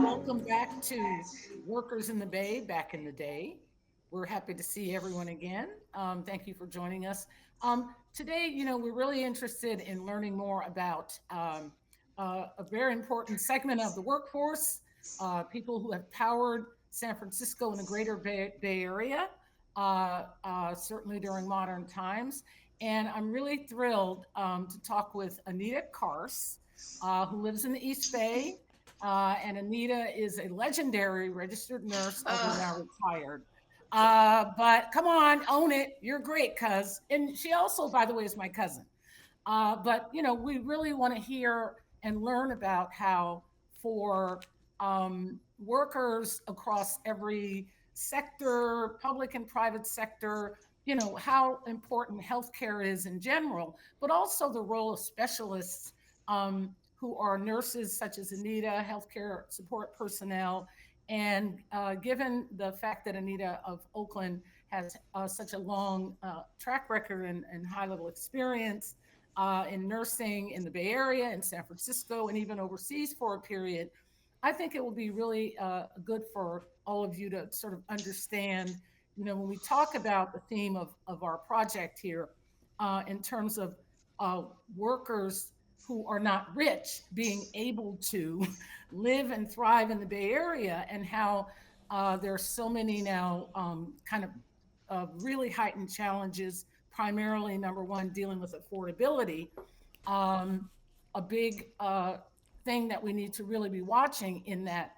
Welcome back to Workers in the Bay back in the day. We're happy to see everyone again. Thank you for joining us. Today, we're really interested in learning more about a very important segment of the workforce, people who have powered San Francisco and the greater Bay Area, certainly during modern times. And I'm really thrilled to talk with Anita Kars, who lives in the East Bay, and Anita is a legendary registered nurse, although Uh, now retired. But come on, own it. You're great, cuz. And she also, by the way, is my cousin. But we really want to hear and learn about how for workers across every sector, public and private sector, how important healthcare is in general, but also the role of specialists who are nurses such as Anita, healthcare support personnel. And given the fact that Anita of Oakland has such a long track record and high level experience, in nursing in the Bay Area, in San Francisco, and even overseas for a period, I think it will be really good for all of you to sort of understand, when we talk about the theme of our project here, in terms of workers who are not rich being able to live and thrive in the Bay Area, and how there are so many now kind of really heightened challenges, primarily number one, dealing with affordability. Um, a big thing that we need to really be watching in that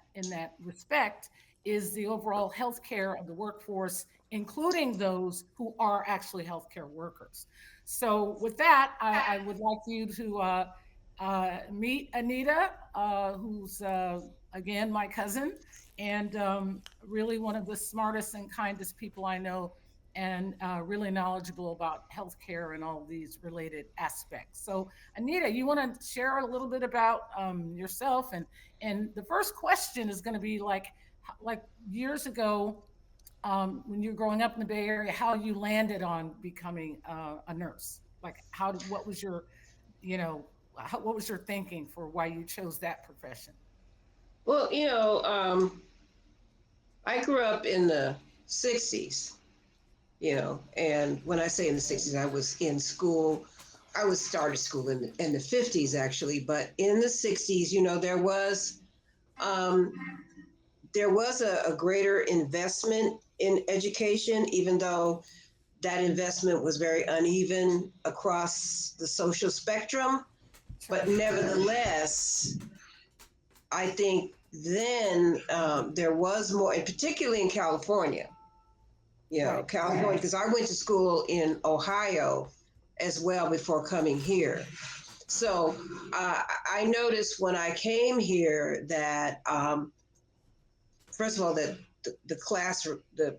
respect is the overall health care of the workforce, including those who are actually healthcare workers. So, with that, I would like you to meet Anita, who's again my cousin, and really one of the smartest and kindest people I know, and really knowledgeable about healthcare and all these related aspects. So, Anita, you want to share a little bit about yourself, and the first question is going to be like years ago, when you were growing up in the Bay Area, how you landed on becoming a nurse. Like, what was your, you know, what was your thinking for why you chose that profession? well, I grew up in the 60s, and when I say in the 60s, I was in school. I was started school in the 50s, actually, but in the 60s, um, there was a greater investment in education, even though that investment was very uneven across the social spectrum. But Sure. nevertheless, I think then there was more, and particularly in California, Right. California, because I went to school in Ohio as well before coming here. So I noticed when I came here that, first of all, that the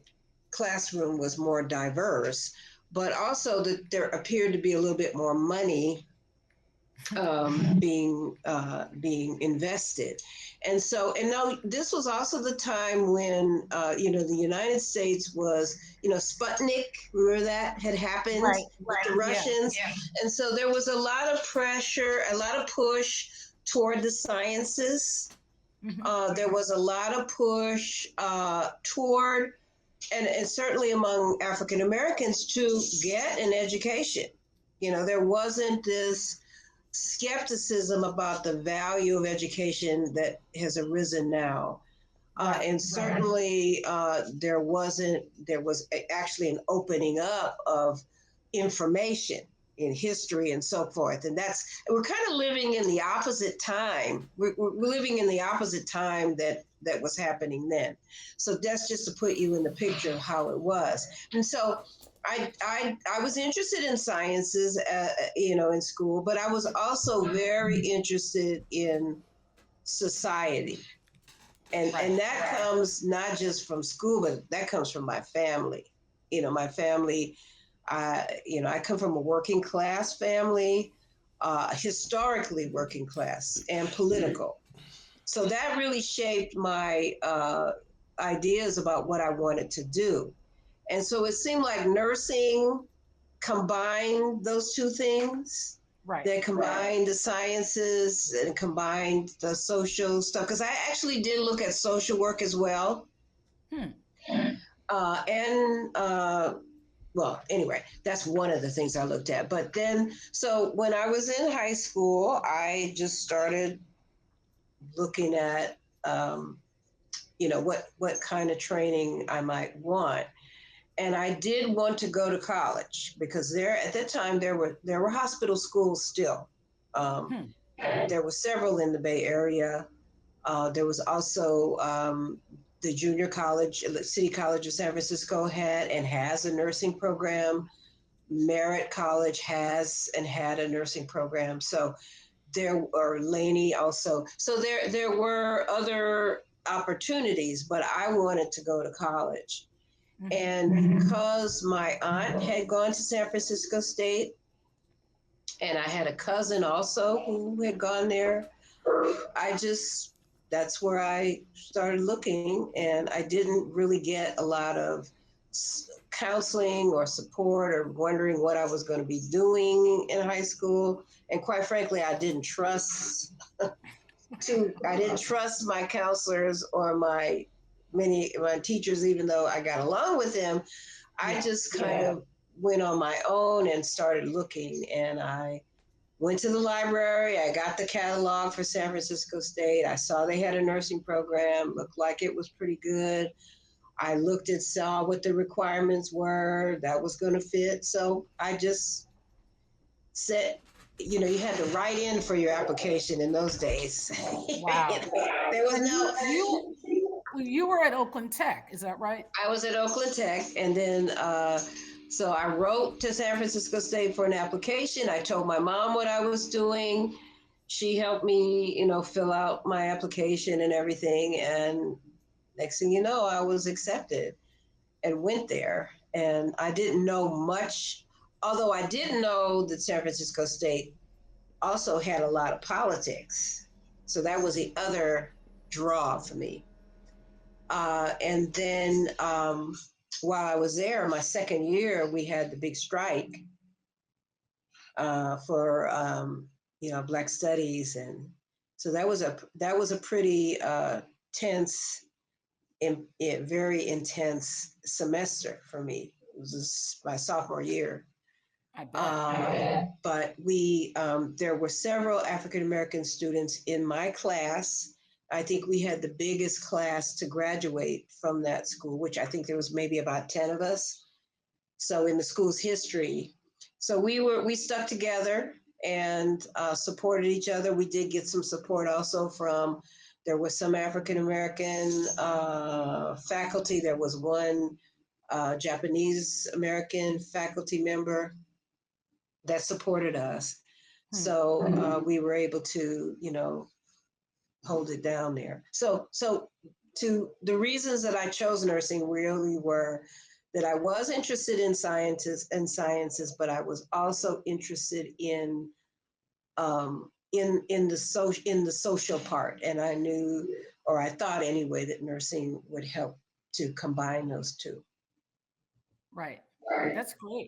classroom was more diverse, but also that there appeared to be a little bit more money being invested. And so, and now this was also the time when the United States was, Sputnik, remember that had happened Right. with the Yeah. Russians. Yeah. And so there was a lot of pressure, a lot of push toward the sciences. Hmm. There was a lot of push toward, and certainly among African Americans, to get an education. There wasn't this skepticism about the value of education that has arisen now. Right. And certainly there was actually an opening up of information in history and so forth. And we're kind of living in the opposite time. We're living in the opposite time that was happening then. So that's just to put you in the picture of how it was. And so I was interested in sciences, in school, but I was also very interested in society, Right. and that comes not just from school, but that comes from my family. My family. I come from a working class family, historically working class and political. So that really shaped my ideas about what I wanted to do. And so it seemed like nursing combined those two things. Right. that combined the sciences and combined the social stuff. Because I actually did look at social work as well. Hmm. And well, anyway, that's one of the things I looked at. But then, so when I was in high school, I just started looking at, what kind of training I might want. And I did want to go to college because there at that time there were hospital schools still. Um, Hmm. there were several in the Bay Area. There was also the junior college, City College of San Francisco had and has a nursing program. Merritt College has and had a nursing program. So there, or Laney also. So there were other opportunities, but I wanted to go to college. Hmm. And because my aunt had gone to San Francisco State, and I had a cousin also who had gone there, I just, that's where I started looking. And I didn't really get a lot of counseling or support or wondering what I was going to be doing in high school. And quite frankly, I didn't trust my counselors or my teachers, even though I got along with them. I Yeah. just kind of went on my own and started looking. And I went to the library. I got the catalog for San Francisco State. I saw they had a nursing program, looked like it was pretty good. I looked and saw what the requirements were that was going to fit. So I just said, you had to write in for your application in those days. Wow. There was And no, you were at Oakland Tech, is that right? I was at Oakland Tech, and then so I wrote to San Francisco State for an application. I told my mom what I was doing. She helped me, fill out my application and everything. And next thing you know, I was accepted and went there. And I didn't know much, although I did know that San Francisco State also had a lot of politics. So that was the other draw for me. And then while I was there, my second year, we had the big strike for Black Studies, and so that was a pretty tense, very intense semester for me. It was my sophomore year. I bet. But we there were several African American students in my class. I think we had the biggest class to graduate from that school, which I think there was maybe about 10 of us. So in the school's history, so we stuck together and supported each other. We did get some support also from, there was some African American faculty. There was one Japanese American faculty member that supported us. Hmm. So we were able to, hold it down there. So to the reasons that I chose nursing really were that I was interested in sciences, but I was also interested in the social part, and I knew, or I thought anyway, that nursing would help to combine those two. Right. That's great.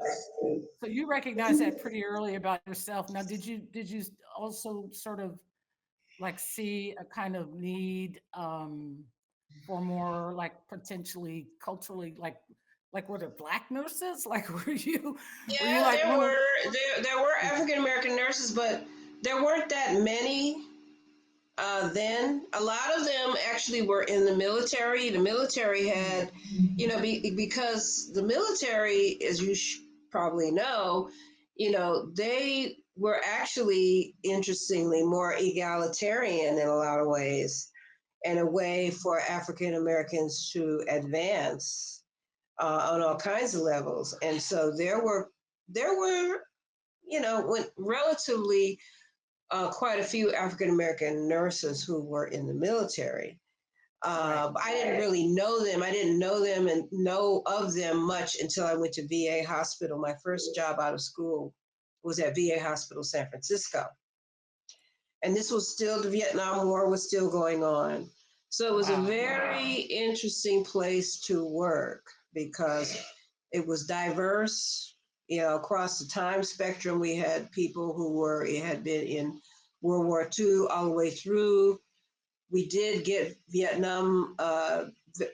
So you recognize that pretty early about yourself. Now, did you also sort of like see a kind of need for more like potentially culturally like were there black nurses? Like were you Yeah, like one of there were African American nurses, but there weren't that many. Then a lot of them actually were in the military. The military mm, had, because the military, as you probably know, they were actually, interestingly, more egalitarian in a lot of ways, and a way for African Americans to advance on all kinds of levels. And so there were, when relatively quite a few African American nurses who were in the military. right. I didn't really know them. I didn't know them and know of them much until I went to VA Hospital. My first job out of school was at VA Hospital San Francisco. And this was still, the Vietnam War was still going on. So it was a Wow. very interesting place to work because it was diverse. across the time spectrum, we had people had been in World War II all the way through. We did get Vietnam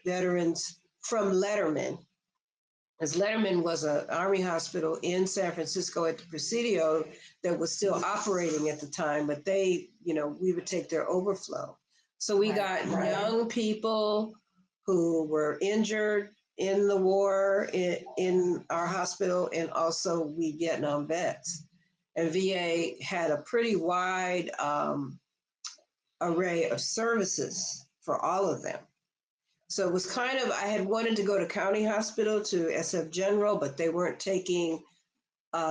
veterans from Letterman, as Letterman was an Army hospital in San Francisco at the Presidio that was still operating at the time, but we would take their overflow. So we Right. got young people who were injured in the war in our hospital, and also we Vietnam vets. And VA had a pretty wide array of services for all of them. So it was I had wanted to go to County Hospital to SF General, but they weren't taking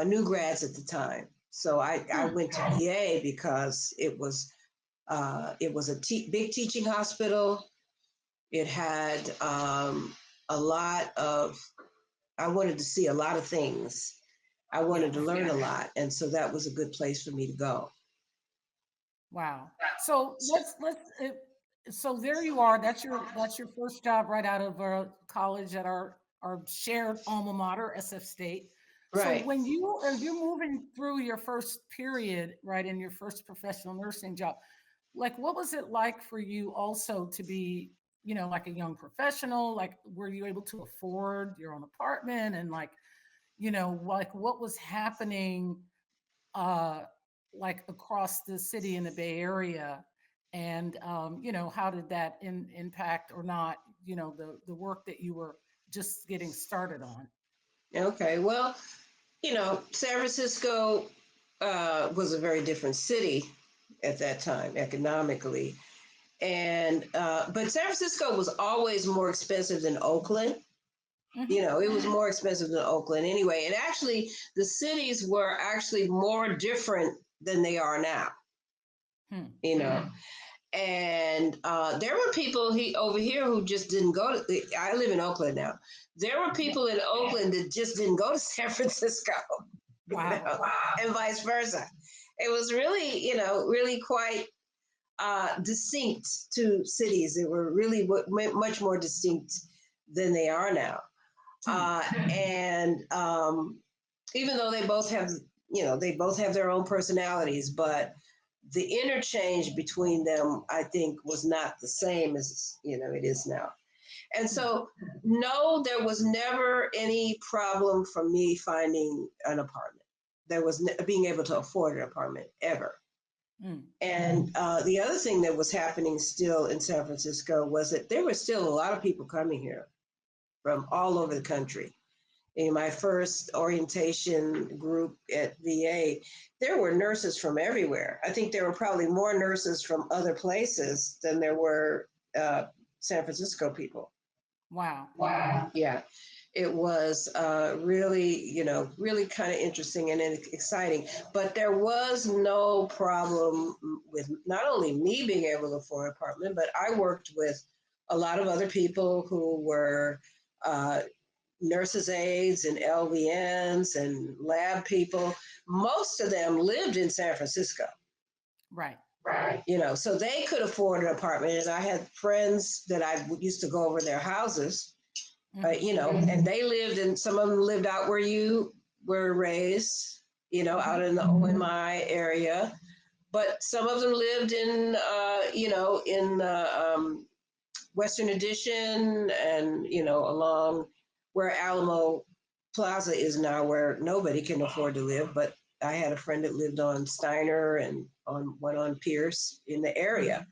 new grads at the time. So I went to VA because it was a big teaching hospital. It had a lot of, I wanted to see a lot of things. I wanted to learn a lot. And so that was a good place for me to go. Wow. So so there you are. That's your first job right out of college at our shared alma mater, SF State. So Right. when you moving through your first period, right, in your first professional nursing job, like what was it like for you also to be, like a young professional? Like were you able to afford your own apartment and like, like what was happening uh, like across the city in the Bay Area, and how did that impact or not, the work that you were just getting started on? Okay. Well, San Francisco was a very different city at that time economically. And but San Francisco was always more expensive than Oakland. Hmm. It was more expensive than Oakland anyway. And actually, the cities were actually more different than they are now. Hmm. You know, and there were people over here who just didn't go to. I live in Oakland now. There were Yeah. people in Oakland that just didn't go to San Francisco, Wow. and vice versa. It was really, really quite distinct two cities. They were really much more distinct than they are now. Hmm. And even though they both have their own personalities, but the interchange between them, I think, was not the same as it is now. And Hmm. so, no, there was never any problem for me finding an apartment. There was being able to afford an apartment ever. Hmm. And the other thing that was happening still in San Francisco was that there were still a lot of people coming here from all over the country. In my first orientation group at VA, there were nurses from everywhere. I think there were probably more nurses from other places than there were San Francisco people. Wow. Wow. Yeah. It was really, really kind of interesting and exciting. But there was no problem with not only me being able to afford an apartment, but I worked with a lot of other people who were uh, nurses' aides and LVNs and lab people. Most of them lived in San Francisco. Right. Right. So they could afford an apartment. And I had friends that I used to go over their houses, Hmm. and they lived, and some of them lived out where you were raised, out Hmm. in the OMI area. But some of them lived in, in Western Addition and, along where Alamo Plaza is now, where nobody can afford to live. But I had a friend that lived on Steiner and on one on Pierce in the area.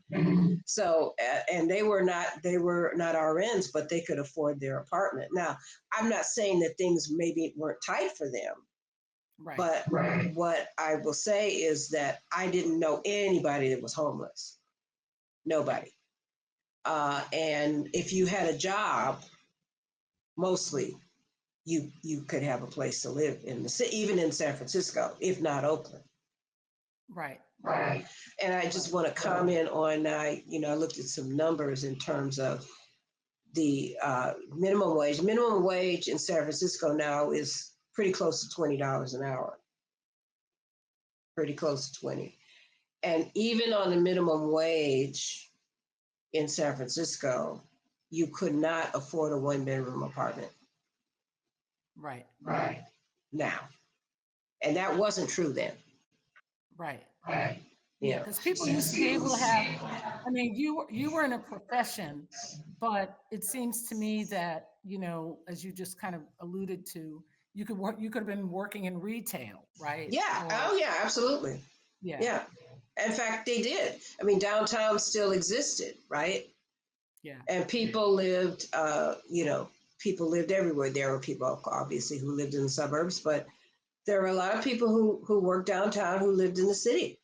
So, and they were not RNs, but they could afford their apartment. Now, I'm not saying that things maybe weren't tight for them, Right. but what I will say is that I didn't know anybody that was homeless. Nobody. And if you had a job, mostly you could have a place to live in the city, even in San Francisco, if not Oakland. Right. Right. And I just Right. want to comment on, I looked at some numbers in terms of the minimum wage. Minimum wage in San Francisco now is pretty close to $20 an hour, pretty close to 20. And even on the minimum wage in San Francisco, you could not afford a one bedroom apartment. Right. Right. now. And that wasn't true then. Right. Yeah, Yeah. because people used to be able to have. I mean, you were in a profession, but it seems to me that, as you just kind of alluded to, you could work. You could have been working in retail, right? Yeah. Or Oh, yeah, absolutely. yeah, Yeah. In fact, they did. I mean, downtown still existed, right? yeah, And people lived, people lived everywhere. There were people, obviously, who lived in the suburbs, but there were a lot of people who worked downtown who lived in the city.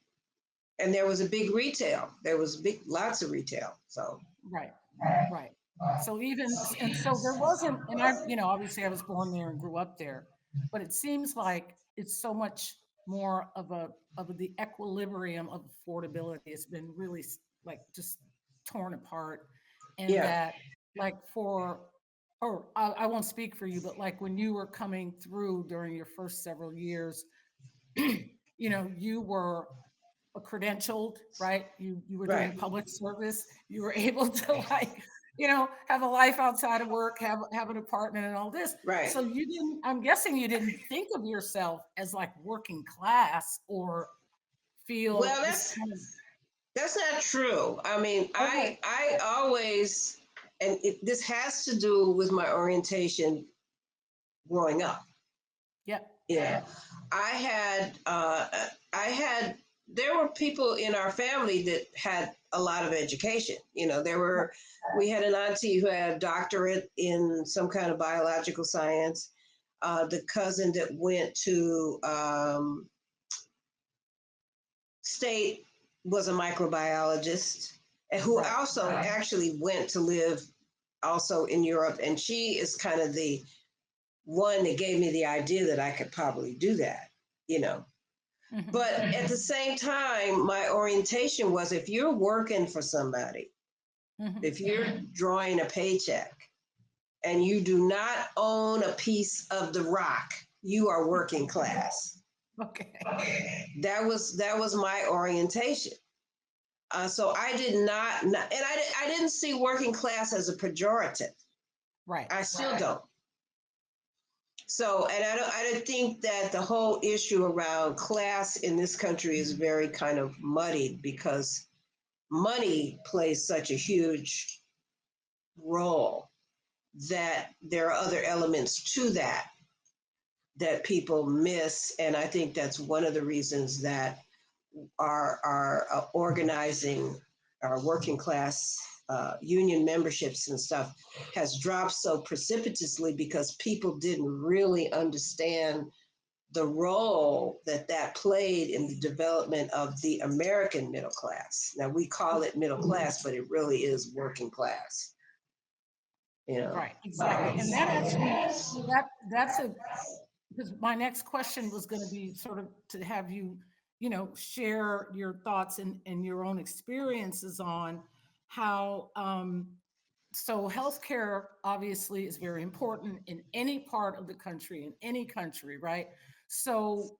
And there was a big retail. There was lots of retail. So, right, right. So and so there wasn't, and obviously I was born there and grew up there, but it seems like it's so much more of the equilibrium of affordability has been really like just torn apart, and yeah, that like or I won't speak for you, but like when you were coming through during your first several years, you were a credentialed, right? You were doing right, public service. You were able to like, have a life outside of work, have an apartment and all this. right. So you didn't, I'm guessing you didn't think of yourself as like working class or feel Well, this that's kind of that's not true. I mean, okay. I always, and this has to do with my orientation growing up. Yep. Yeah, I had I had there were people in our family that had a lot of education. We had an auntie who had a doctorate in some kind of biological science. The cousin that went to state was a microbiologist, and who Right. also actually went to live also in Europe. And she is kind of the one that gave me the idea that I could probably do that, you know. Hmm. But at the same time, my orientation was if you're working for somebody, Hmm. if you're drawing a paycheck and you do not own a piece of the rock, you are working class. Okay. That was my orientation. So I did not, and I didn't see working class as a pejorative. Right. I still don't. So, and I don't think that the whole issue around class in this country is very kind of muddied because money plays such a huge role that there are other elements to that people miss. And I think that's one of the reasons that our organizing, our working class union memberships and stuff has dropped so precipitously because people didn't really understand the role that played in the development of the American middle class. Now we call it middle class, but it really is working class. You know. Right. Exactly. And that actually, that's a because my next question was going to be sort of to have you, share your thoughts and your own experiences on how so healthcare obviously is very important in any part of the country, in any country, right? So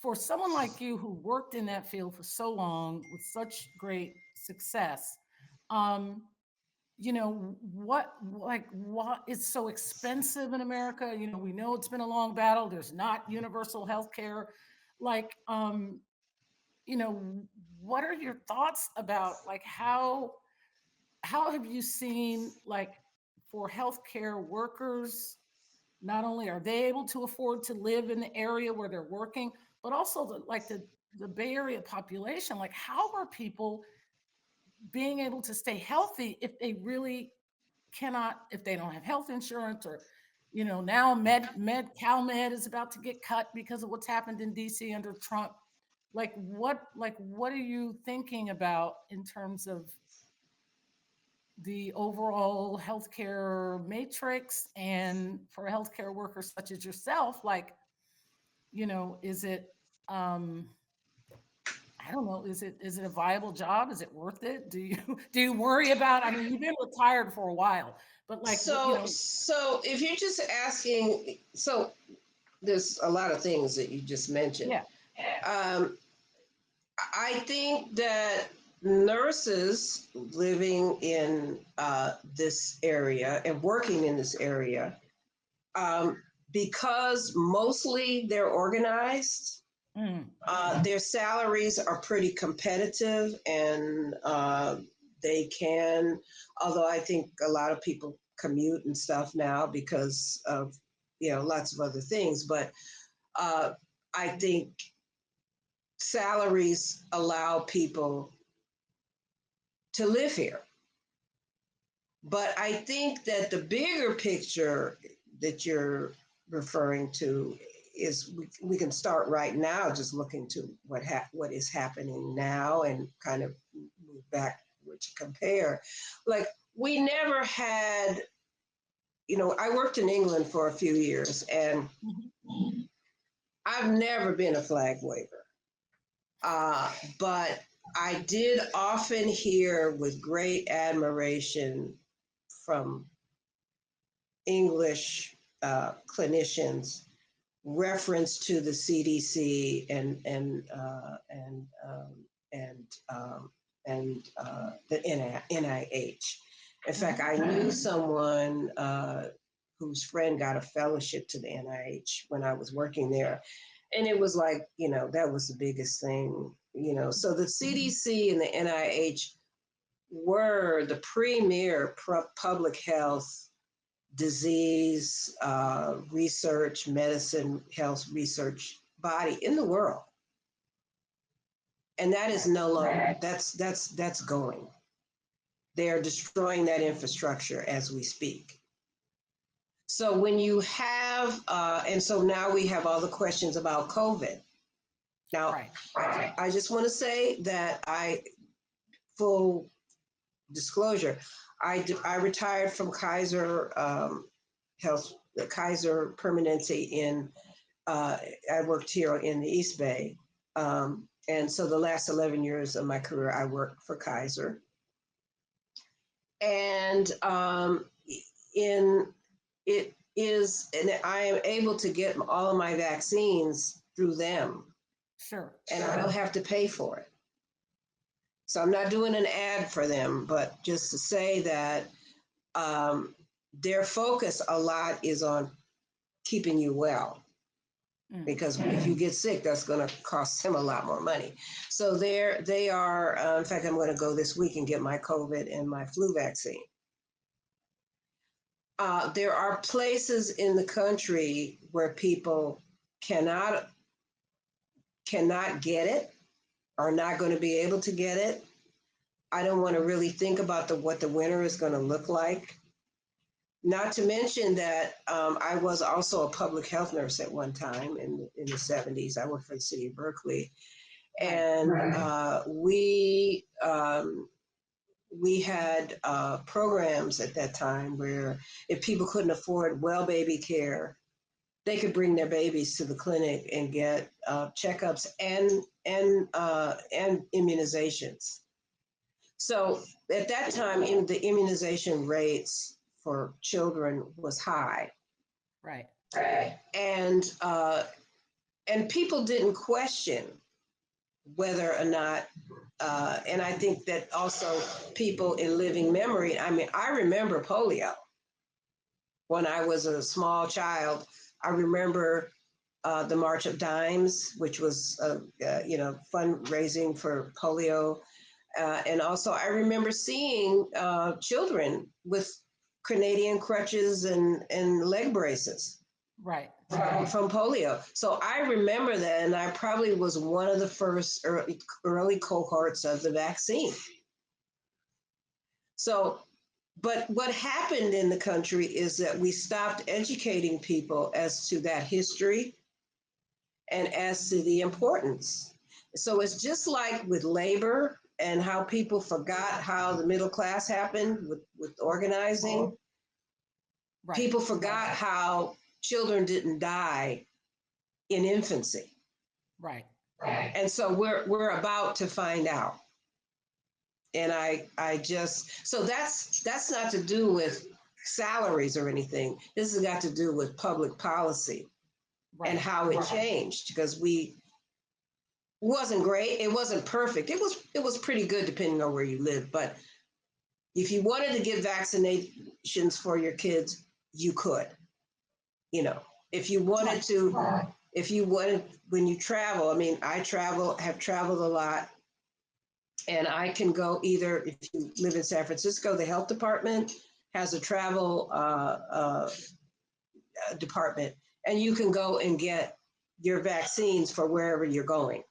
for someone like you who worked in that field for so long with such great success, um, what is so expensive in America? We know it's been a long battle. There's not universal health care. Like, you know, what are your thoughts about like how have you seen like for healthcare workers, not only are they able to afford to live in the area where they're working, but also the Bay Area population, like how are people being able to stay healthy if they really cannot, if they don't have health insurance, or now CalMed is about to get cut because of what's happened in DC under Trump. Like what are you thinking about in terms of the overall healthcare matrix, and for healthcare workers such as yourself, like, is it um I don't know. Is it a viable job? Is it worth it? Do you do you worry about? I mean, you've been retired for a while, but like what So if you're just asking, so there's a lot of things that you just mentioned. Yeah. Um, I think that nurses living in this area and working in this area, um, because mostly they're organized, Mm, their salaries are pretty competitive, and they can, although I think a lot of people commute and stuff now because of, lots of other things, but uh, I think salaries allow people to live here. But I think that the bigger picture that you're referring to is we can start right now just looking to what is happening now and kind of move back to compare. Like we never had, I worked in England for a few years and mhm. I've never been a flag waver. But I did often hear with great admiration from English clinicians reference to the CDC and the NIH. In fact, I knew someone whose friend got a fellowship to the NIH when I was working there, and it was like, that was the biggest thing. So the CDC and the NIH were the premier public health disease research, medicine, health research body in the world, and that is no longer. That's going. They are destroying that infrastructure as we speak. So when you have, and so now we have all the questions about COVID. Now, Right. I just want to say that full disclosure, I retired from Kaiser Health, the Kaiser Permanente in, I worked here in the East Bay. And so the last 11 years of my career, I worked for Kaiser. And in it is, and I am able to get all of my vaccines through them, Sure. and I don't have to pay for it. So I'm not doing an ad for them, but just to say that their focus a lot is on keeping you well. Mm, Because if you get sick, that's going to cost them a lot more money. So they are, in fact, I'm going to go this week and get my COVID and my flu vaccine. There are places in the country where people cannot get it, are not going to be able to get it. I don't want to really think about what the winter is going to look like. Not to mention that I was also a public health nurse at one time in the 70s. I worked for the city of Berkeley. And we had programs at that time where if people couldn't afford well baby care, they could bring their babies to the clinic and get checkups and immunizations. So at that time, the immunization rates for children was high, right. and people didn't question whether or not. And I think that also people in living memory. I mean, I remember polio when I was a small child. I remember the March of Dimes, which was fundraising for polio. And also, I remember seeing children with Canadian crutches and leg braces Right. from polio. So I remember that, and I probably was one of the first early cohorts of the vaccine. So, but what happened in the country is that we stopped educating people as to that history and as to the importance. So it's just like with labor and how people forgot how the middle class happened with organizing. Right. People forgot how children didn't die in infancy. Right. And so we're about to find out. And I just, so that's not to do with salaries or anything. This has got to do with public policy Right. and how it changed, because wasn't great. It wasn't perfect. It was pretty good depending on where you live. But if you wanted to get vaccinations for your kids, you could, you know. If you wanted Right. to, if you wanted, when you travel, I mean, have traveled a lot, and I can go either, if you live in San Francisco, the health department has a travel department, and you can go and get your vaccines for wherever you're going.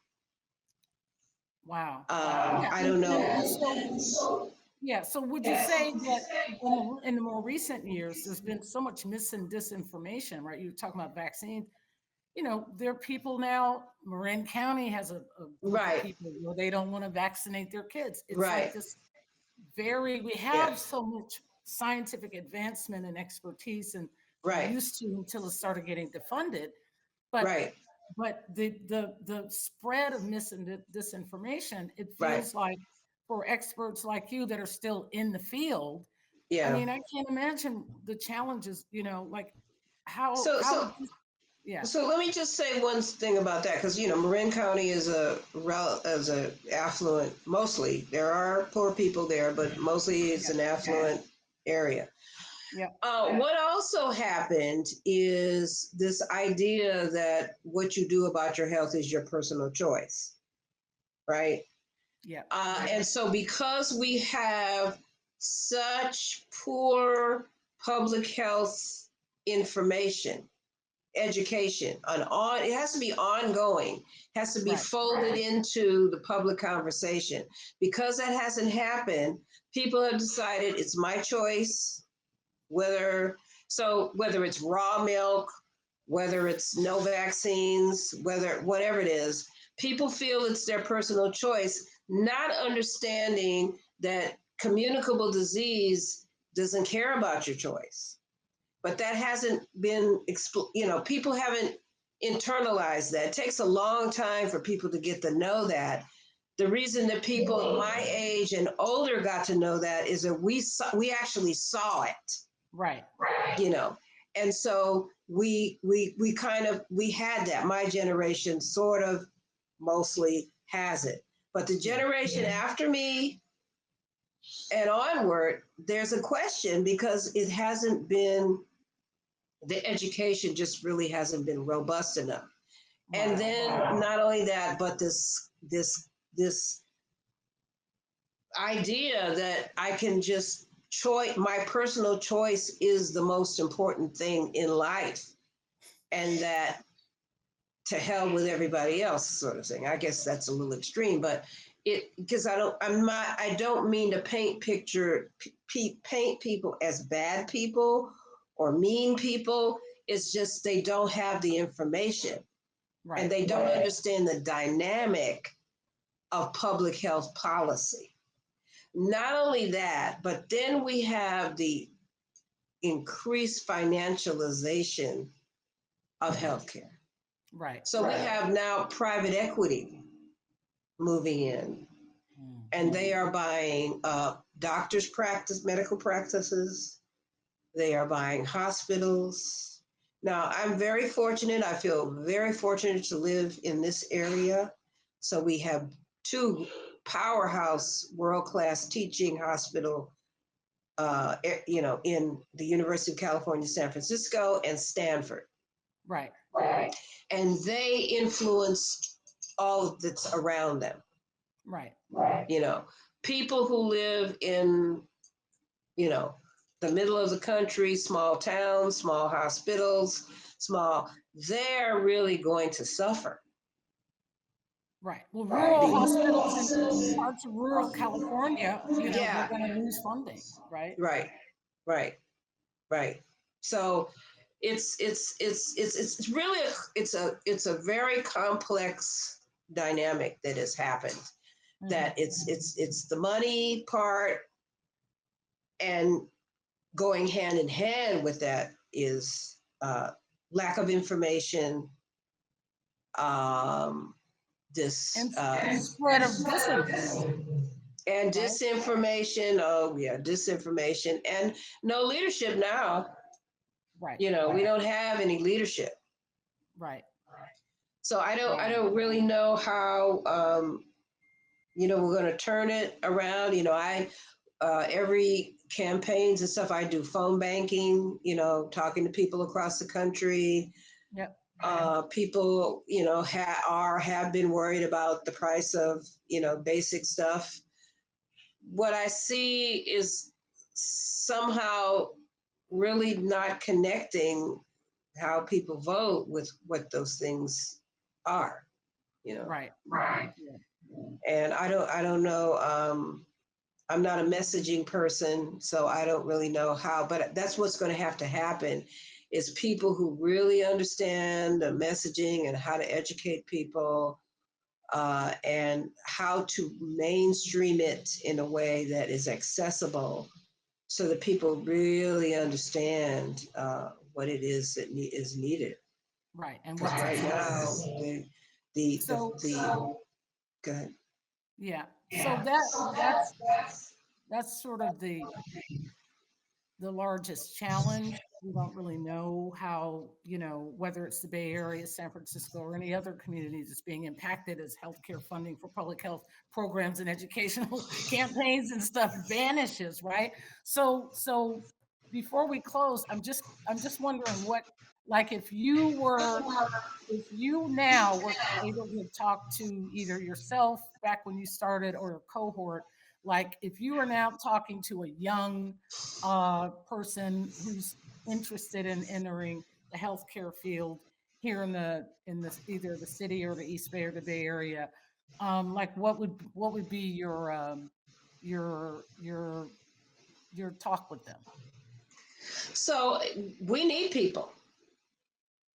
Wow. Yeah. I don't And so, know. yeah. So would you say that in the more recent years, there's been so much mis and disinformation, right? You were talking about vaccines. There are people now, Marin County has a group of Right, people where they don't want to vaccinate their kids. It's like right, this we yeah, have so much scientific advancement and expertise, and we right, used to until it started getting defunded. But right, the spread of mis and disinformation, it right, feels like for experts like you that are still in the field, I yeah. mean, I can't imagine the challenges, like So, how so would you, yeah, So let me just say one thing about that, because Marin County is a affluent. Mostly, there are poor people there, but mostly it's yeah, an affluent area. yeah, What also happened is this idea that what you do about your health is your personal choice, right? yeah, And so, because we have such poor public health information, education, it has to be ongoing, has to be right, folded into the public conversation. Because that hasn't happened, people have decided it's my choice, whether it's raw milk, whether it's no vaccines, whatever it is, people feel it's their personal choice, not understanding that communicable disease doesn't care about your choice. But that hasn't been, people haven't internalized that. It takes a long time for people to get to know that. The reason that people my age and older got to know that is that we actually saw it, right, you know. And so we had that. My generation sort of mostly has it. But the yeah, generation after me and onward, there's a question because it hasn't been, the education just really hasn't been robust enough. And right, then not only that, but this idea that I can just choice, my personal choice is the most important thing in life, and that to hell with everybody else sort of thing. I guess that's a little extreme, but because I don't mean to paint people as bad people or mean people. It's just they don't have the information, and right, they don't understand the dynamic of public health policy. Not only that, but then we have the increased financialization of healthcare. right. So we have now private equity moving in, and Mhm. they are buying doctors' medical practices. They are buying hospitals. Now, I'm very fortunate. I feel very fortunate to live in this area. So we have two powerhouse, world-class teaching hospital, in the University of California, San Francisco, and Stanford. Right, And they influence all that's around them. right, You know, people who live in, you know, the middle of the country, small towns, small hospitals, they're really going to suffer. right. Well, rural hospitals in Be- parts of rural California, they're yeah, going to lose funding, right? right, right, right. So it's really it's a very complex dynamic that has happened. Hmm. That it's the money part, and going hand in hand with that is lack of information, um, this And spread of disinformation, and right? disinformation. Oh yeah, disinformation and no leadership now. Right, We don't have any leadership. right. So I Wow. don't really know how we're going to turn it around. I every campaigns and stuff, I do phone banking. Talking to people across the country. Yep. People, have been worried about the price of, basic stuff. What I see is somehow really not connecting how people vote with what those things are, you know. Right. Yeah. And I don't know. I'm not a messaging person, so I don't really know how. But that's what's going to have to happen, is people who really understand the messaging and how to educate people, and how to mainstream it in a way that is accessible, so that people really understand what it is that is needed. Right. And Because what's at right stake. now, So the go ahead. yeah. So that's sort of the largest challenge. We don't really know how, whether it's the Bay Area, San Francisco, or any other communities that's being impacted as healthcare funding for public health programs and educational campaigns and stuff vanishes, right? So before we close, I'm just wondering what, like, if you now were able to talk to either yourself back when you started or a cohort, like if you are now talking to a young person who's interested in entering the healthcare field here in the either the city or the East Bay or the Bay Area, like what would be your your your talk with them? So we need people.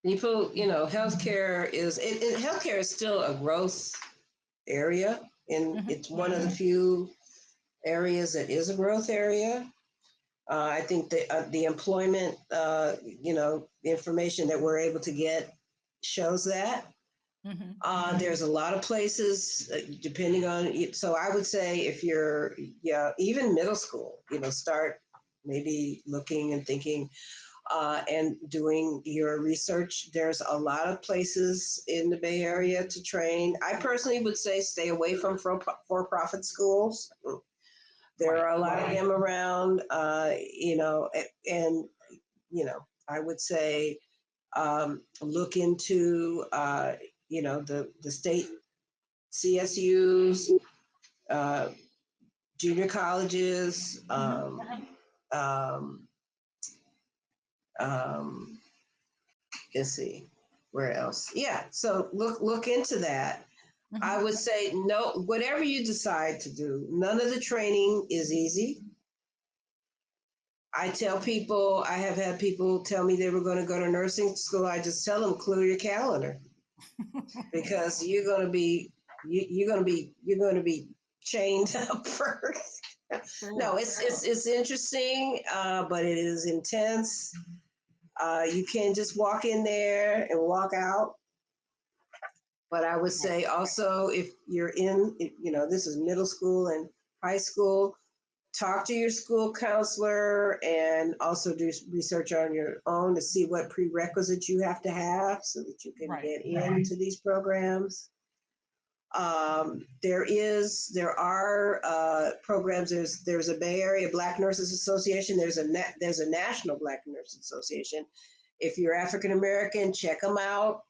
People, healthcare healthcare is still a growth area, and Hmm. it's one of the few areas that is a growth area. I think the employment, the information that we're able to get shows that. Hmm. There's a lot of places, depending on it. So I would say if you're, yeah, even middle school, start maybe looking and thinking, and doing your research. There's a lot of places in the Bay Area to train. I personally would say stay away from for-profit schools. There Right. are a lot of them around, and, I would say look into, the state CSUs, uh, junior colleges, Hmm. um, um, let's see, where else? Yeah, so look into that. I Hmm. would say no, whatever you decide to do, none of the training is easy. I tell people, I have had people tell me they were going to go to nursing school. I just tell them clear your calendar, because you're going to be chained up first. No, Sure. it's interesting, but it is intense. You can't just walk in there and walk out. But I would Right. say also, if you're in, this is middle school and high school, talk to your school counselor and also do research on your own to see what prerequisites you have to have so that you can Right. get into these programs. There are programs. There's a Bay Area Black Nurses Association. There's a National Black Nurses Association. If you're African American, check them out,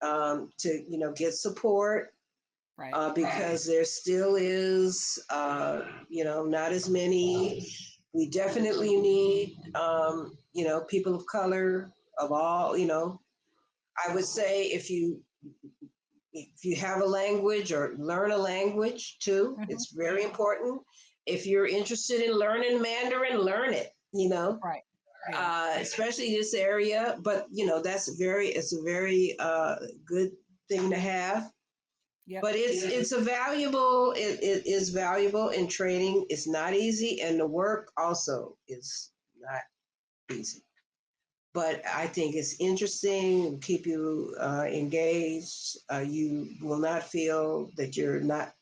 to get support, Right. because there still is, not as many. We definitely need, people of color of all. I would say if you have a language, or learn a language too, Hmm. it's very important. If you're interested in learning Mandarin, learn it. Right. Yeah. Especially this area. But it's a very good thing to have. Yep. But it is valuable in training. It's not easy, and the work also is not easy. But I think it's interesting, keep you engaged. You will not feel that you're not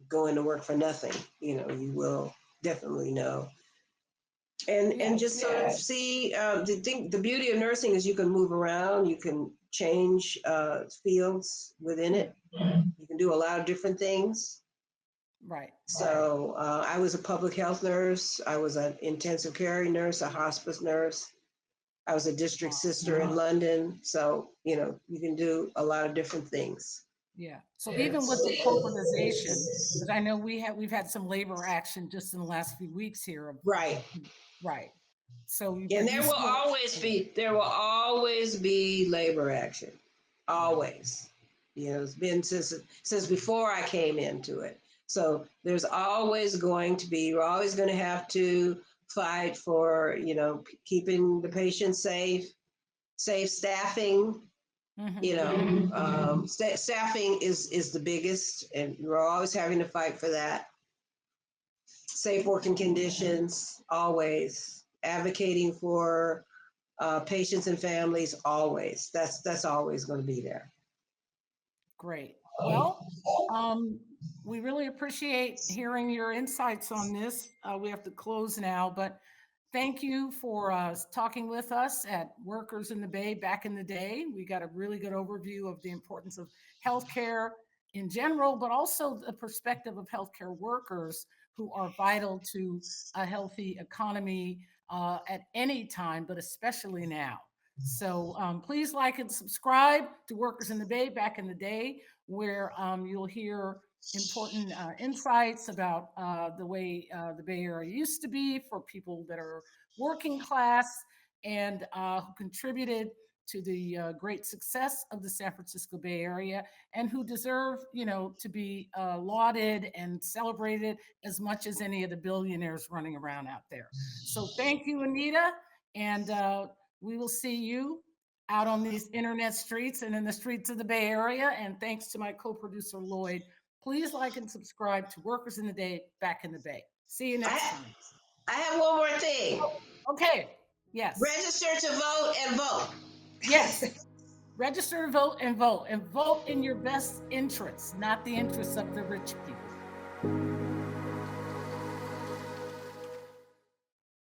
going to work for nothing. You will definitely know. And Yeah. just sort of see, the beauty of nursing is you can move around, you can change fields within it, you can do a lot of different things. Right. So I was a public health nurse, I was an intensive care nurse, a hospice nurse. I was a district sister in London. So, you can do a lot of different things. Yeah. So even with the corporatization, because I know we've had some labor action just in the last few weeks here. Right. Right. So, And but there will always be labor action. Always. It's been since before I came into it. So there's always going to be, we're always going to have to fight for, keeping the patient safe staffing. Staffing is the biggest, and we're always having to fight for that. Safe working conditions, always advocating for patients and families, always. That's always going to be there. Great. Well, we really appreciate hearing your insights on this. We have to close now, but thank you for talking with us at Workers in the Bay back in the day. We got a really good overview of the importance of healthcare in general, but also the perspective of healthcare workers who are vital to a healthy economy at any time, but especially now. So please like and subscribe to Workers in the Bay back in the day, where you'll hear important insights about the way the Bay Area used to be for people that are working class and who contributed to the great success of the San Francisco Bay Area and who deserve, to be lauded and celebrated as much as any of the billionaires running around out there. So thank you, Anita. And we will see you out on these internet streets and in the streets of the Bay Area. And thanks to my co-producer, Lloyd. Please like and subscribe to Workers in the Day back in the Bay. See you next time. I have one more thing. Okay. Yes. Register to vote and vote. Yes. Register to vote and vote in your best interests, not the interests of the rich people.